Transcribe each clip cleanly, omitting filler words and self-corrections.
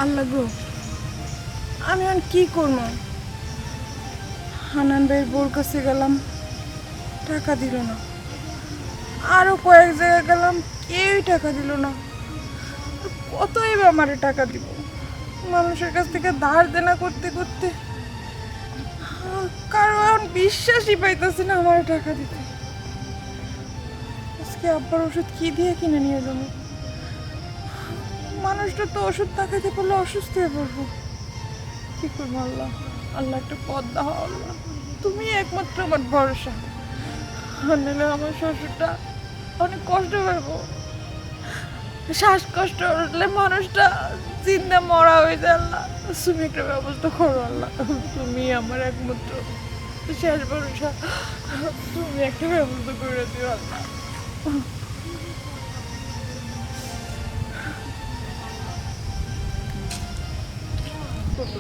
আল্লাহ গো, আমি এখন কি করব? হানান ভাইয়ের বোর কাছে গেলাম, টাকা দিল না। আরো কয়েক জায়গায় গেলাম, কেউই টাকা দিল না। কতই বা আমারে টাকা দিব? মানুষের কাছ থেকে ধার দেনা করতে করতে কারো এখন বিশ্বাসই পাইতেছে না আমার টাকা দিতে। আজকে আব্বার ওষুধ কি দিয়ে কিনে নিয়ে যাবো? মানুষটা তো ওষুধ টাকাতে পড়লে অসুস্থ হয়ে পড়বো। কি করবো? আল্লাহ, আল্লাহ একটা পথ দাও। আল্লাহ, তুমি একমাত্র আমার ভরসা। নাহলে আমার শ্বশুরটা অনেক কষ্ট পাবো। শ্বাসকষ্ট হলে মানুষটা চিন্তা মরা হয়ে যায়। আল্লাহ, তুমি একটা ব্যবস্থা করো। আল্লাহ, তুমি আমার একমাত্র শেষ ভরসা। তুমি একটা ব্যবস্থা করে দিও আল্লাহ।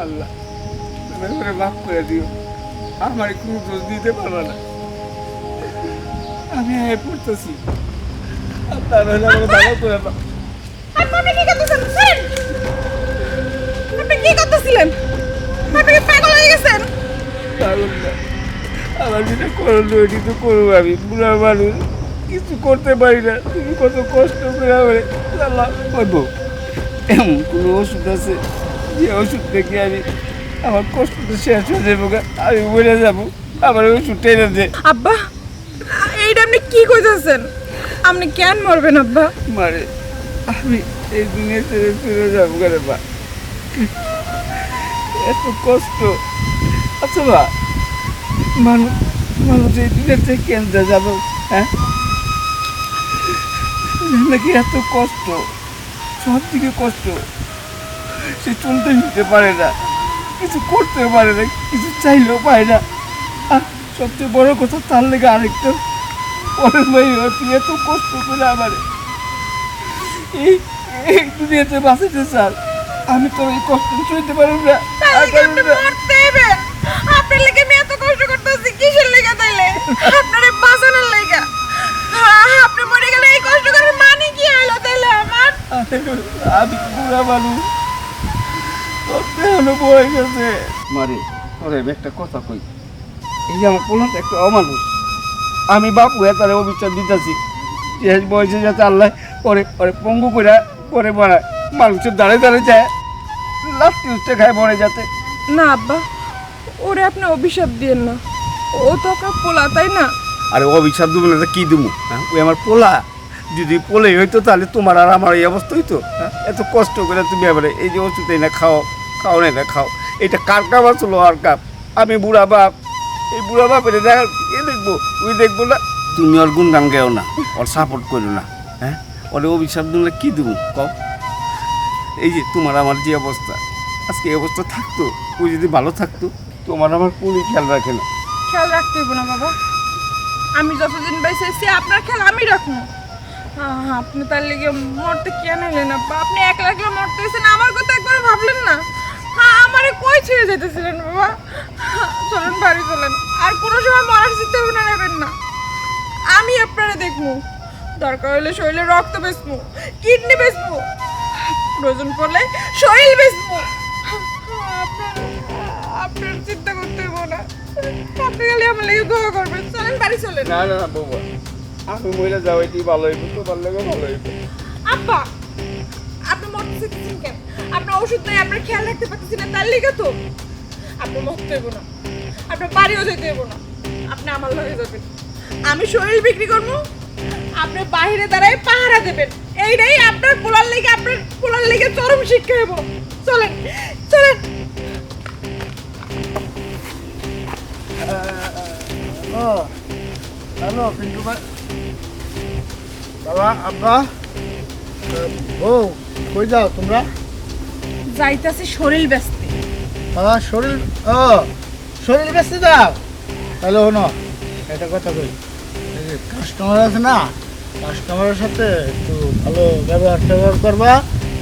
আল্লাহ, তুমি করে মাফ করে দিও। আমার কোনো দোষ দিতে পারবে না। আমি পড়তেছি, তার হলে আমার ভালো করে দাও। আপনি কি করতেছেন? আপনি কি করতেছিলেন? আপনি কি পাগল হয়ে গেছেন? পাগল না, আমার যেটা করলো ওইটি তো করবো। আমি বুড়া মানুষ, কিছু করতে পারি না। তুমি কত কষ্ট করে আমার আল্লাহ করবো। এমন কোনো ওষুধ আছে যে ওষুধ থেকে আমি আমার কষ্ট তো শেষ হয়ে যাবো, আমি মরে যাবো, আমার ওষুধ টেনে দে। আব্বা, এইটা আপনি কি কইতেছেন? আপনি কেন মরবেন আব্বা? মারে, আমি এই দুনিয়া ছেড়ে চলে যাবো কেন বা? এত কষ্ট। আচ্ছা বা, মানুষ মানুষ এই দুনিয়া থেকে কেন যাবো? হ্যাঁ, নাকি এত কষ্ট, সব দিকে কষ্ট। সে চলতে নিতে পারে না, কিছু করতে পারে না, কিছু চাইলেও পায় না। আর সবচেয়ে বড় কথা, তার লেগে আরেকটা পরের ভাই তুই এত কষ্ট করে আমার এই এই দুনিয়াতে বাঁচাতে চান। আমি তো এই কষ্ট সইতে পারব না। আপনি মরতে হইবেন। আপনার লাগি আমি এত কষ্ট করতেছি, কিসের লাগি তাইলে? আপনারে বাঁচানোর লাগি। আপনি মরে গেলে এই কষ্ট করার মানে কি হলো তাইলে আমার? আমি বুড়া মানুষ, এখনো বয়ে গেছে। মারে, ওরে আমি একটা কথা কই, এই যে আমার পোলাটা একটা অমানুষ। আমি বাপু তার অবিচার দিতেছি, শেষ বয়সে যাতে আল্লাহ পরে পরে পঙ্গু করে পরে মারা মানুষের দাঁড়ে দাঁড়ে যায়, লাস্ট উঠতে খায় মরে যাতে। না আব্বা, ওরে আপনি অভিশাপ দিয়েন না। ও তো আপনার পোলা, তাই না? আরে অভিশাপ দেবো না, কি দেবো? হ্যাঁ, ওই আমার পোলা। যদি পোলে হইতো তাহলে তোমার আর আমার এই অবস্থা হইতো? হ্যাঁ, এত কষ্ট করে তুমি এবারে এই যে ওষুধ না খাও, খাও না খাও, এটা কার কাপ আসলো? আর কাপ? আমি বুড়া বাপ, এই বুড়া বাপের দেখা এ দেখবো, ওই দেখবো না। তুমি ওর গুণগান গেও না, ওর সাপোর্ট করো না। হ্যাঁ, ওরে অভিশাপ দিলে কি দেবো কও? এই যে তোমার আমার যে অবস্থা, আজকে এই অবস্থা থাকতো, ওই যদি ভালো থাকতো, তোমার আমার কোনো খেয়াল রাখে না। খেয়াল রাখতে হইব না বাবা। আমি যতদিন বেঁচে আছি আপনার খেয়াল আমি রাখবো। আপনি তার লেগে মরতে কেন এলেন আব্বা? আপনি একলা একলা মরতেছেন, আমার কথা একবার ভাবলেন না? আমারে কই ছেড়ে যেতেছিলেন বাবা? চলেন বাড়ি চলেন, আর কোনো সময় মরার চিন্তা ভাবনা নেবেন না। আমি আপনারা দেখবো, দরকার হলে শরীরে রক্ত বেচবো, কিডনি বেচবো, প্রয়োজন পড়লে শরীর বেচবো। আপনার চিন্তা করতে হইব না। আপনি খালি আমার লেগে দোয়া করবেন। চলেন বাড়ি চলেন। না না না বৌমা, আমি মহিলা যাও, এটি ভালো হইব, তোমার লেগে ভালো হইব। আব্বা, আপনি মরতে চাইতেছেন কেন? আপনার ওষুধ নাই, আপনার খেয়াল রাখতে পারতেছি না, তার লেগে তো। আপনি মরতে হইব না, আপনার বাড়িও যেতে হইব না, আপনি আমার লগে যাবেন। আমি শরীর বিক্রি করবো, আপনি বাইরে দাঁড়ায় পাহারা দেবেন। এইটাই আপনার পোলার লেগে চরম শিক্ষা হইব। চলেন চলেন। হ্যালো পিন্টু ভাই, বাবা, আব্বা, ও কই যাও তোমরা? যাইতাছি শরীর ব্যস্ত। বাবা শরীর, ও শরীর বেশি যাও? তাহলে শোনো, একটা কথা কই, এই যে কাস্টমার আছে না, কাস্টমারের সাথে একটু ভালো ব্যবহার করবা,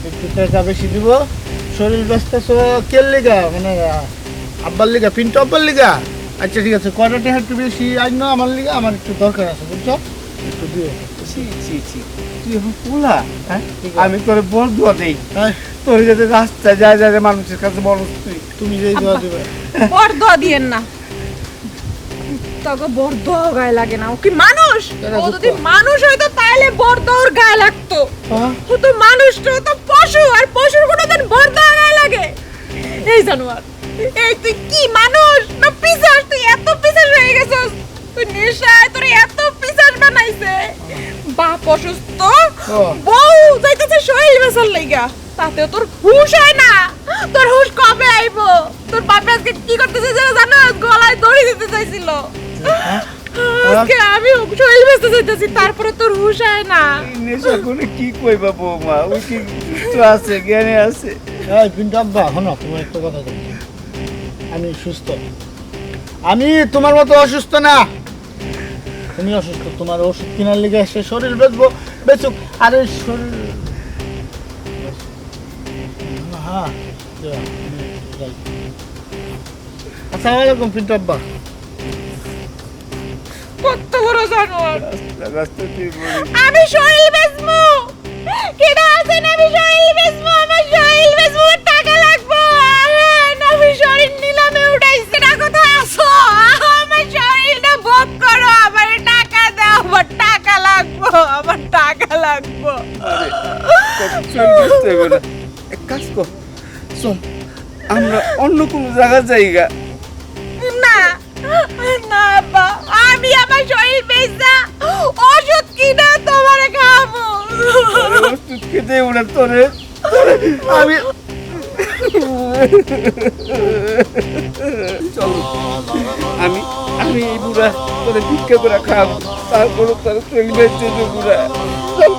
একটু টাকা বেশি দিব। শরীর ব্যস্ত কের লিগা, মানে আব্বার লিগা, পিন্টু আব্বার লিগা। আচ্ছা ঠিক আছে, কয়টা টাকা একটু বেশি আইন না আমার লিগা, আমার একটু দরকার আছে, বুঝছো? একটু দিও। ছি ছি ছি তুই এখন পোলা হ্যাঁ ঠিক আছে। আমি তোরে বদুয়া দেই হ্যাঁ, তোর যাতে রাস্তায় যায় যায় মানুষের কাছে বড় তুই তুমি যেই দোয়া দিবে বরদোয়া দিয়েন না তোকে বরদোয়া গায়ে লাগে না ও কি মানুষ কেন ও বুঝতো? যদি মানুষ হইতো তাহলে বরদোয়ার গায়ে লাগতো হ্যাঁ? ও তো মানুষ তো ও তো পশু আর পশুর কোনোদিন বরদোয়া গায়ে লাগে এই জানোয়ার এই তুই কি মানুষ না পিসাস তুই এত পিসাস হয়ে গেছিস তুই নেশায় তোর এত পিসাস বানাইছে বাপ অসুস্থ ও। বউ যাইতেছে শরীর বেসার লাইগা তাতেও তোর হুশ হয় না তোর হুশ কবে আইবো তোর বাপে আজকে কি করতেছে জানো গলায় দড়ি দিতে চাইছিল আজকে আমি শরীর বেসতে চাইতেছি তারপরে তোর হুশ হয় না এই নেশা করে কি কইবা বৌমা ওই কি সুস্থ আছে জ্ঞানে আছে এই পিন্টু আব্বা শোনো তোমার একটা কথা বলছি আমি সুস্থ আমি তোমার মতো অসুস্থ না তুমি অসুস্থ তোমার ওষুধ কেনার লিগে এসে শরীর বেচবো বেচুক আরে শরীর হ্যাঁ যাই। আসসালামু আলাইকুম পিন্টু আব্বা কত বড় জানোয়ার রাস্তা রাস্তা তুই বলিস আমি শরীর বেচবো কেডা আছেন আমি শরীর বেচবো আমার শরীর বেচবো আমার টাকা লাগবো আহেন, আমি শরীর নিলামে উঠাইছি না কোথায় আসো আমার শরীরটা ভোগ করো আমার টাকা দাও আমার টাকা লাগবো আমার টাকা লাগবো চল বুঝতে হবে না এক কাজ কর চল আমরা অন্য কোনো জায়গা যাইগা না না বা আমি আমার শরীর বেচা ওষুধ কিনা তোমারে খাবো ওষুধ খেতে ওরা তোরে আমি চল আমি আমি এই বুড়া তোরে ভিক্ষা করে খাবো তারপরে তোর চলবে বুড়া চল